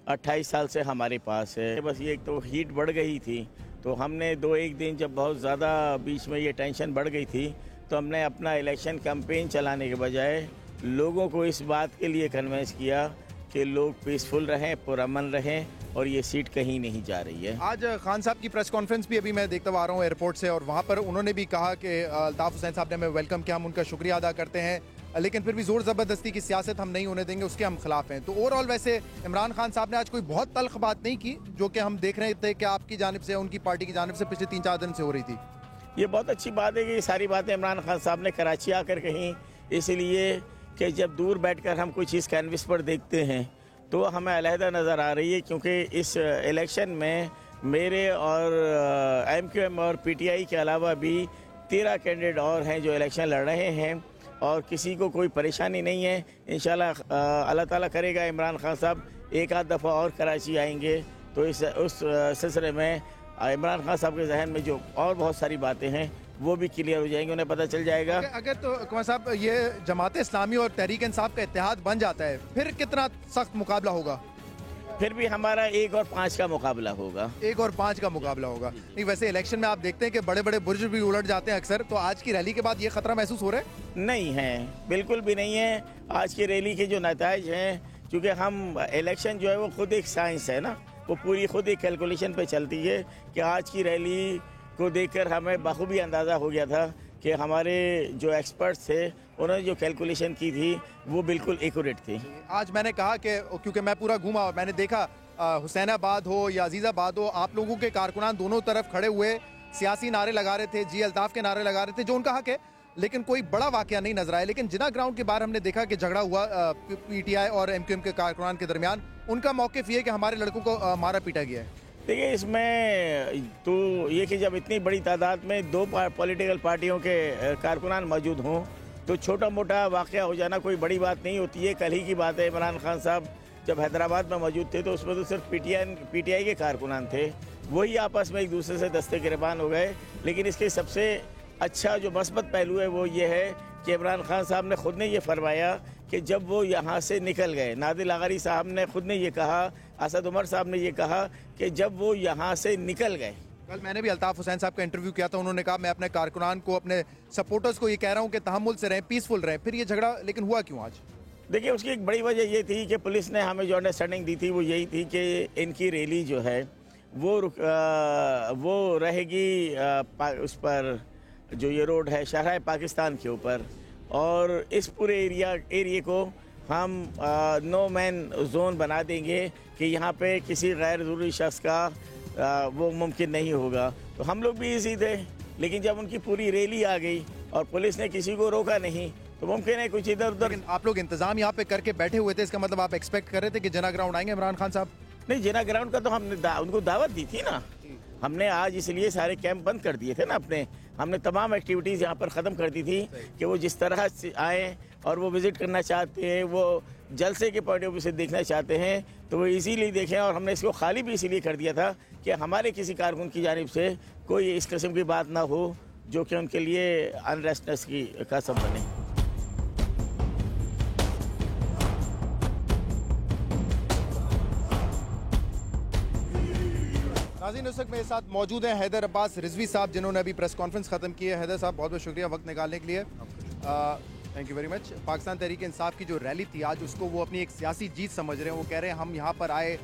28 साल से हमारे पास है। बस ये एक तो हीट बढ़ गई थी, तो हमने 2-1 दिन जब बहुत ज़्यादा बीच में ये टेंशन बढ़ गई थी, तो हमने अपना इलेक्शन कैंपेन चलाने के बजाय लोगों को इस बात के लिए कन्विंस किया कि लोग पीसफुल रहें, पुरअमन रहें और ये सीट कहीं नहीं जा रही है। आज खान साहब की प्रेस कॉन्फ्रेंस भी अभी मैं देखता हुआ आ रहा हूँ एयरपोर्ट से, और वहाँ पर उन्होंने भी कहा कि अल्ताफ़ हुसैन साहब ने हमें वेलकम किया, हम उनका शुक्रिया अदा करते हैं, लेकिन फिर भी ज़ोर ज़बरदस्ती की सियासत हम नहीं होने देंगे, उसके हम खिलाफ हैं। तो ओवरऑल वैसे इमरान खान साहब ने आज कोई बहुत तल्ख बात नहीं की, जो कि हम देख रहे थे कि आपकी जानिब से, उनकी पार्टी की जानिब से पिछले 3-4 दिन से हो रही थी। ये बहुत अच्छी बात है कि ये सारी बातें इमरान खान साहब ने कराची आकर कहीं, इसलिए कि जब दूर बैठकर हम कोई चीज़ कैनविस पर देखते हैं तो हमें अलहदा नज़र आ रही है, क्योंकि इस इलेक्शन में मेरे और MQM और PTI के अलावा भी 13 कैंडिडेट और हैं जो इलेक्शन लड़ रहे हैं, और किसी को कोई परेशानी नहीं है। इंशाल्लाह अल्लाह ताला करेगा इमरान खान साहब एक आध दफ़ा और कराची आएंगे, तो उस सिलसिले में इमरान खान साहब के जहन में जो और बहुत सारी बातें हैं वो भी क्लियर हो जाएंगी, उन्हें पता चल जाएगा। अगर तो कुमार साहब ये जमात इस्लामी और तहरीक इंसाफ का इत्तेहाद बन जाता है, फिर कितना सख्त मुकाबला होगा? फिर भी हमारा 1 और 5 का मुकाबला होगा। 1 और 5 का मुकाबला होगा। नहीं, वैसे इलेक्शन में आप देखते हैं कि बड़े बड़े बुर्ज भी उलट जाते हैं अक्सर, तो आज की रैली के बाद ये खतरा महसूस हो रहा है? नहीं है, बिल्कुल भी नहीं है। आज की रैली के जो नताइज हैं, क्योंकि हम इलेक्शन जो है वो खुद एक साइंस है ना, वो पूरी खुद एक कैलकुलेशन पे चलती है, कि आज की रैली को देखकर हमें बखूबी अंदाज़ा हो गया था कि हमारे जो एक्सपर्ट्स थे उन्होंने जो कैलकुलेशन की थी वो बिल्कुल एक्यूरेट थी। आज मैंने कहा कि क्योंकि मैं पूरा घूमा, मैंने देखा हुसैनाबाद हो या अजीज़ाबाद हो, आप लोगों के कारकुनान दोनों तरफ खड़े हुए सियासी नारे लगा रहे थे, जी अल्ताफ़ के नारे लगा रहे थे, जो उनका हक है, लेकिन कोई बड़ा वाकया नहीं नजर आया। लेकिन जिना ग्राउंड के बाहर हमने देखा कि झगड़ा हुआ PTI और MQM के कारकुनान के दरमियान, उनका मौक़िफ़ ये कि हमारे लड़कों को मारा पीटा गया है। देखिए, इसमें तो ये कि जब इतनी बड़ी तादाद में 2 पॉलिटिकल पार्टियों के कारकुनान मौजूद हों तो छोटा मोटा वाक़या हो जाना कोई बड़ी बात नहीं होती है। कल ही की बात है, इमरान खान साहब जब हैदराबाद में मौजूद थे तो उसमें तो सिर्फ PTI के कारकुनान थे, वही आपस में एक दूसरे से दस्ते गिरबान हो गए। लेकिन इसके सबसे अच्छा जो मस्बत पहलू है वो ये है कि इमरान खान साहब ने ख़ुद ने ये फरमाया कि जब वो यहाँ से निकल गए, नादिल आगरी साहब ने ख़ुद ने ये कहा, असद उमर साहब ने ये कहा कि जब वो यहाँ से निकल गए। कल मैंने भी अल्ताफ़ हुसैन साहब का इंटरव्यू किया था, उन्होंने कहा मैं अपने कारकुनान को, अपने सपोर्टर्स को ये कह रहा हूँ कि तहम्मुल से रहें, पीसफुल रहें। फिर ये झगड़ा लेकिन हुआ क्यों आज? देखिए, उसकी एक बड़ी वजह ये थी कि पुलिस ने हमें जो अंडरस्टैंडिंग दी थी वो यही थी कि इनकी रैली जो है वो रहेगी उस पर जो ये रोड है शहर पाकिस्तान के ऊपर, और इस पूरे एरिए को हम नो मैन जोन बना देंगे कि यहाँ पे किसी गैर ज़रूरी शख्स का वो मुमकिन नहीं होगा। तो हम लोग भी इसी थे, लेकिन जब उनकी पूरी रैली आ गई और पुलिस ने किसी को रोका नहीं तो मुमकिन है कुछ इधर उधर। आप लोग इंतजाम यहाँ पे करके बैठे हुए थे, इसका मतलब आप एक्सपेक्ट कर रहे थे कि जिना ग्राउंड आएंगे इमरान खान साहब? नहीं, जिना ग्राउंड का तो हमने उनको दावत दी थी ना, हमने आज इसलिए सारे कैंप बंद कर दिए थे ना अपने, हमने तमाम एक्टिविटीज़ यहाँ पर ख़त्म कर दी थी कि वो जिस तरह से आए और वो विज़िट करना चाहते हैं, वो जलसे के पॉइंट ऑफ व्यू से देखना चाहते हैं, तो वो इजीली देखें। और हमने इसको खाली भी इसीलिए कर दिया था कि हमारे किसी कारकुन की जानिब से कोई इस किस्म की बात ना हो जो कि उनके लिए अनरेस्टनेस का सबब बने। नाज़रीन, उस वक्त मेरे साथ मौजूद हैं हैदर अब्बास रिजवी साहब, जिन्होंने अभी प्रेस कॉन्फ्रेंस ख़त्म की है। हैदर साहब, बहुत बहुत शुक्रिया वक्त निकालने के लिए, thank you very much. Pakistan Tehreek Insaf की जो रैली थी आज, उसको वो अपनी एक सियासी जीत समझ रहे हैं। वो कह रहे हैं हम यहाँ पर आए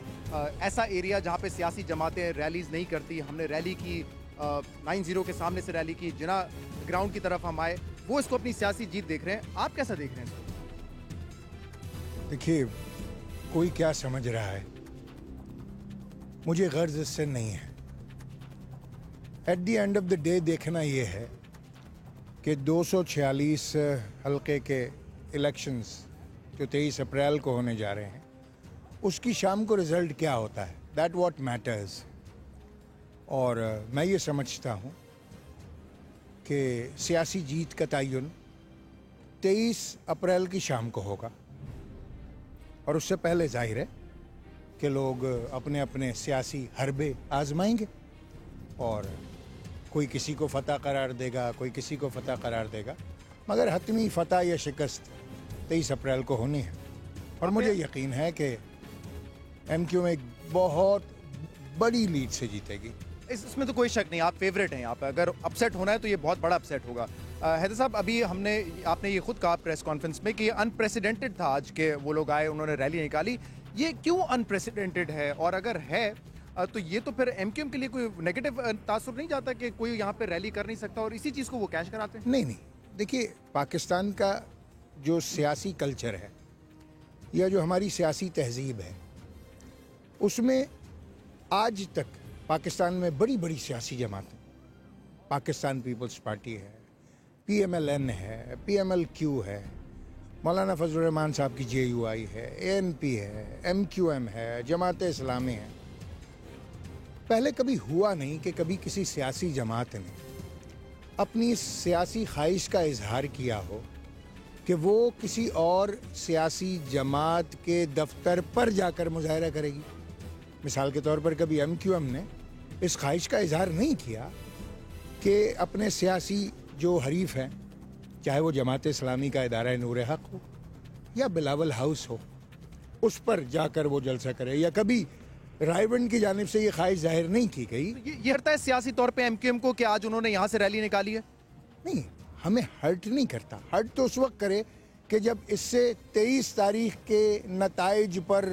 ऐसा एरिया जहाँ पे सियासी जमातें रैलीज़ नहीं करती, हमने रैली की 9-0 के सामने से रैली की, जिना ग्राउंड की तरफ हम आए, वो इसको अपनी सियासी जीत देख रहे हैं। आप कैसा देख रहे हैं इसको? देखिए, कोई क्या समझ रहा है, मुझे गर्ज इससे नहीं है। At the end of the day देखना ये है कि 246 हल्के के इलेक्शंस जो 23 अप्रैल को होने जा रहे हैं, उसकी शाम को रिज़ल्ट क्या होता है, दैट व्हाट मैटर्स। और मैं ये समझता हूँ कि सियासी जीत का तयन 23 अप्रैल की शाम को होगा और उससे पहले जाहिर है कि लोग अपने अपने सियासी हरबे आजमाएंगे और कोई किसी को फतह करार देगा, कोई किसी को फतह करार देगा, मगर हतमी फतह या शिकस्त 23 अप्रैल को होनी है। और मुझे यकीन है कि MQM एक बहुत बड़ी लीड से जीतेगी। इसमें तो कोई शक नहीं, आप फेवरेट हैं यहाँ पे। अगर अपसेट होना है तो ये बहुत बड़ा अपसेट होगा। हैदर साहब, अभी आपने ये खुद कहा प्रेस कॉन्फ्रेंस में कि ये अनप्रेसिडेंटेड था आज के वो लोग आए, उन्होंने रैली निकाली। ये क्यों अनप्रेसिडेंटेड है, और अगर है तो ये तो फिर MQM के लिए कोई नेगेटिव तासुर नहीं जाता कि कोई यहाँ पे रैली कर नहीं सकता और इसी चीज़ को वो कैश कराते हैं? नहीं, देखिए, पाकिस्तान का जो सियासी कल्चर है या जो हमारी सियासी तहजीब है, उसमें आज तक पाकिस्तान में बड़ी बड़ी सियासी जमातें, पाकिस्तान पीपल्स पार्टी है, PMLN है, PMLQ है, मौलाना फजलुर रहमान साहब की JUI है, ANP है, MQM है, जमात इस्लामी है। पहले कभी हुआ नहीं कि कभी किसी सियासी जमात ने अपनी सियासी ख्वाहिश का इजहार किया हो कि वो किसी और सियासी जमात के दफ्तर पर जाकर मुजाहरा करेगी। मिसाल के तौर पर कभी MQM ने इस ख्वाहिश का इजहार नहीं किया कि अपने सियासी जो हरीफ हैं, चाहे वो जमात इस्लामी का इदारा नूर हक हो या बिलावल हाउस हो, उस पर जाकर वो जलसा करे, या कभी रायबंद की जानिब से ये ख्वाहिश जाहिर नहीं की गई। ये हटता है सियासी तौर पे MQM को कि आज उन्होंने यहाँ से रैली निकाली है? नहीं, हमें हर्ट नहीं करता। हर्ट तो उस वक्त करे कि जब इससे 23 तारीख के नताइज पर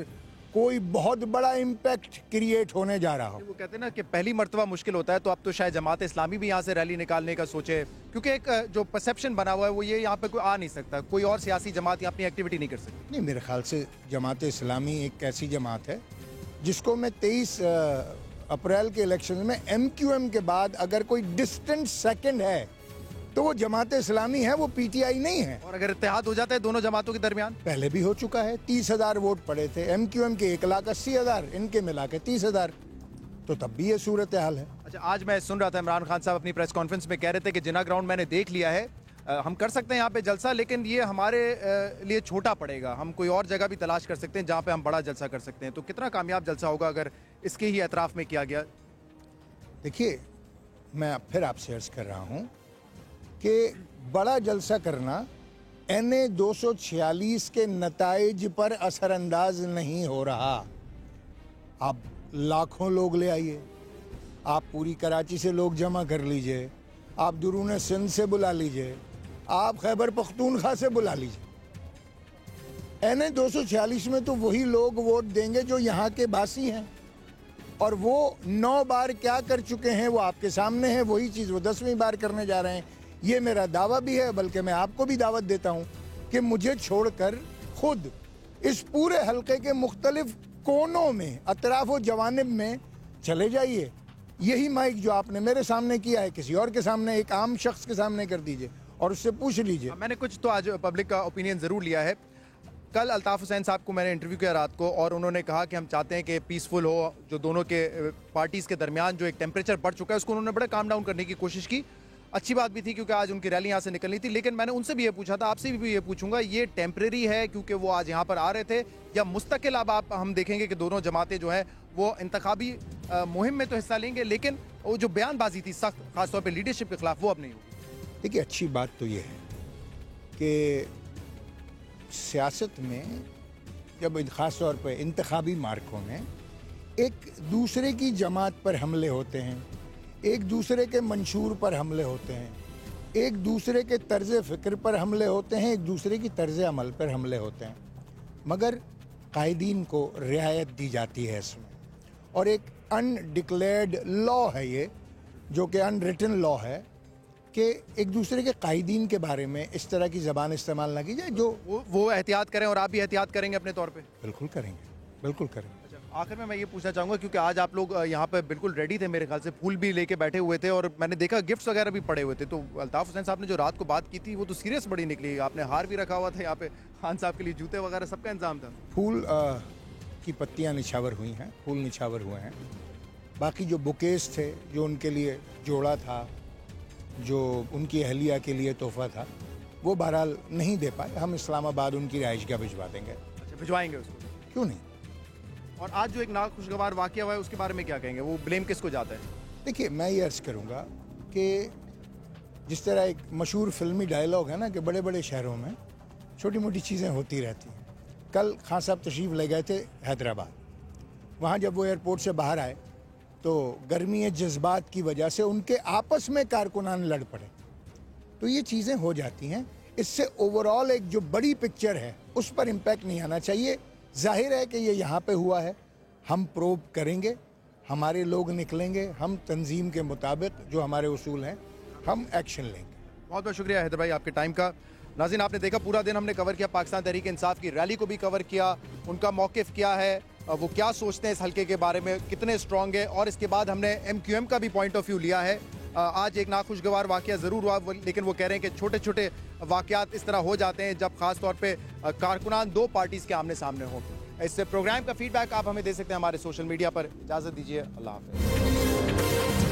कोई बहुत बड़ा इम्पैक्ट क्रिएट होने जा रहा हो। वो कहते हैं ना कि पहली मर्तबा मुश्किल होता है, तो अब तो शायद जमात इस्लामी भी यहाँ से रैली निकालने का सोचे, क्योंकि एक जो परसेप्शन बना हुआ है वो ये यहाँ पे कोई आ नहीं सकता, कोई और सियासी जमात यहाँ अपनी एक्टिविटी नहीं कर सकती। नहीं, मेरे ख्याल से जमात इस्लामी एक ऐसी जमात है जिसको मैं 23 अप्रैल के इलेक्शन में MQM के बाद अगर कोई डिस्टेंट सेकंड है तो वो जमात इस्लामी है, वो PTI नहीं है। और अगर इत्तेहाद हो जाता है दोनों जमातों के दरमियान? पहले भी हो चुका है। 30,000 वोट पड़े थे, MQM के 1,80,000, इनके मिला के 30,000, तो तब भी ये सूरत हाल है। अच्छा, आज मैं सुन रहा था इमरान खान साहब अपनी प्रेस कॉन्फ्रेंस में कह रहे थे कि जिना ग्राउंड मैंने देख लिया है, हम कर सकते हैं यहाँ पे जलसा, लेकिन ये हमारे लिए छोटा पड़ेगा, हम कोई और जगह भी तलाश कर सकते हैं जहाँ पे हम बड़ा जलसा कर सकते हैं। तो कितना कामयाब जलसा होगा अगर इसके ही एतराफ़ में किया गया? देखिए, मैं फिर आपसे अर्ज कर रहा हूँ कि बड़ा जलसा करना NA 246 के नताइज पर असरअंदाज नहीं हो रहा। आप लाखों लोग ले आइए, आप पूरी कराची से लोग जमा कर लीजिए, आप दुरून सिंध से बुला लीजिए, आप खैबर पख्तूनख्वा से बुला लीजिए। NA 246 में तो वही लोग वोट देंगे जो यहाँ के बासी हैं, और वो 9 बार क्या कर चुके हैं वो आपके सामने है। वही चीज़ वो 10वीं बार करने जा रहे हैं। ये मेरा दावा भी है, बल्कि मैं आपको भी दावत देता हूँ कि मुझे छोड़कर खुद इस पूरे हलके के मुख्तलिफ कोनों में, अतराफ व जवानिब में चले जाइए। यही माइक जो आपने मेरे सामने किया है, किसी और के सामने, एक आम शख्स के सामने कर दीजिए और उससे पूछ लीजिए। मैंने कुछ तो आज पब्लिक का ओपिनियन ज़रूर लिया है। कल अल्ताफ़ हुसैन साहब को मैंने इंटरव्यू किया रात को, और उन्होंने कहा कि हम चाहते हैं कि पीसफुल हो। जो दोनों के पार्टीज़ के दरमियान जो एक टेम्परेचर बढ़ चुका है, उसको उन्होंने बड़ा काम डाउन करने की कोशिश की। अच्छी बात भी थी क्योंकि आज उनकी रैली यहाँ से निकलनी थी। लेकिन मैंने उनसे भी ये पूछा था, आपसे भी ये पूछूंगा, ये टेम्परेरी है क्योंकि वो आज यहाँ पर आ रहे थे, या मुस्तकिल अब हम देखेंगे कि दोनों जमातें जो हैं वो इंतखाबी मुहिम में तो हिस्सा लेंगे, लेकिन वो जो बयानबाजी थी सख्त, खासतौर पर लीडरशिप के खिलाफ, वो अब नहीं होगी? देखिए, अच्छी बात तो ये है कि सियासत में जब ख़ास तौर पर इंतखाबी मार्कों में एक दूसरे की जमात पर हमले होते हैं, एक दूसरे के मंशूर पर हमले होते हैं, एक दूसरे के तर्ज फ़िक्र पर हमले होते हैं, एक दूसरे की तर्ज अमल पर हमले होते हैं, मगर कायदीन को रियायत दी जाती है इसमें। और एक अनडिक्लेयर्ड लॉ है ये, जो कि अनरिटन लॉ है, कि एक दूसरे के कायदीन के बारे में इस तरह की ज़बान इस्तेमाल ना की जाए। जो वो एहतियात करें, और आप भी एहतियात करेंगे अपने तौर पे? बिल्कुल करेंगे, बिल्कुल करेंगे। आखिर में मैं ये पूछना चाहूँगा, क्योंकि आज आप लोग यहाँ पे बिल्कुल रेडी थे, मेरे ख्याल से फूल भी लेके बैठे हुए थे, और मैंने देखा गिफ्ट्स वगैरह भी पड़े हुए थे, तो अल्ताफ़ हुसैन साहब ने जो रात को बात की थी वो तो सीरियस बड़ी निकली। आपने हार भी रखा हुआ था यहाँ पे, खान साहब के लिए जूते वगैरह सबका इंतजाम था। फूल की पत्तियाँ निछावर हुई हैं, फूल निछावर हुए हैं, बाकी जो बुकेस थे, जो उनके लिए जोड़ा था, जो उनकी अहलिया के लिए तोहफा था, वो बहरहाल नहीं दे पाए। हम इस्लामाबाद उनकी रिहाइशगाह भिजवा देंगे। अच्छा, भिजवाएंगे उसको? क्यों नहीं। और आज जो एक नाखुशगवार वाकया हुआ है उसके बारे में क्या कहेंगे? वो ब्लेम किसको जाता है? देखिए, मैं ये अर्ज़ करूँगा कि जिस तरह एक मशहूर फिल्मी डायलॉग है ना कि बड़े बड़े शहरों में छोटी मोटी चीज़ें होती रहती हैं। कल खान साहब तशरीफ़ ले गए थे हैदराबाद। वहाँ जब वो एयरपोर्ट से बाहर आए तो गर्मी जज्बात की वजह से उनके आपस में कारकुनान लड़ पड़े। तो ये चीज़ें हो जाती हैं। इससे ओवरऑल एक जो बड़ी पिक्चर है उस पर इम्पैक्ट नहीं आना चाहिए। जाहिर है कि ये यहाँ पे हुआ है, हम प्रोब करेंगे, हमारे लोग निकलेंगे, हम तंजीम के मुताबिक जो हमारे उसूल हैं हम एक्शन लेंगे। बहुत बहुत शुक्रिया हैदर भाई आपके टाइम का। नाज़रीन, आपने देखा पूरा दिन हमने कवर किया, पाकिस्तान तहरीक इंसाफ की रैली को भी कवर किया, उनका मौक़िफ़ क्या है, वो क्या सोचते हैं इस हल्के के बारे में, कितने स्ट्रॉन्ग है, और इसके बाद हमने MQM का भी पॉइंट ऑफ व्यू लिया है। आज एक नाखुशगवार वाक़या ज़रूर हुआ, लेकिन वो कह रहे हैं कि छोटे छोटे वाक़यात इस तरह हो जाते हैं जब ख़ास तौर पे कारकुनान दो पार्टीज़ के आमने सामने हों। इससे प्रोग्राम का फीडबैक आप हमें दे सकते हैं हमारे सोशल मीडिया पर। इजाज़त दीजिए, अल्लाह हाफ़िज़।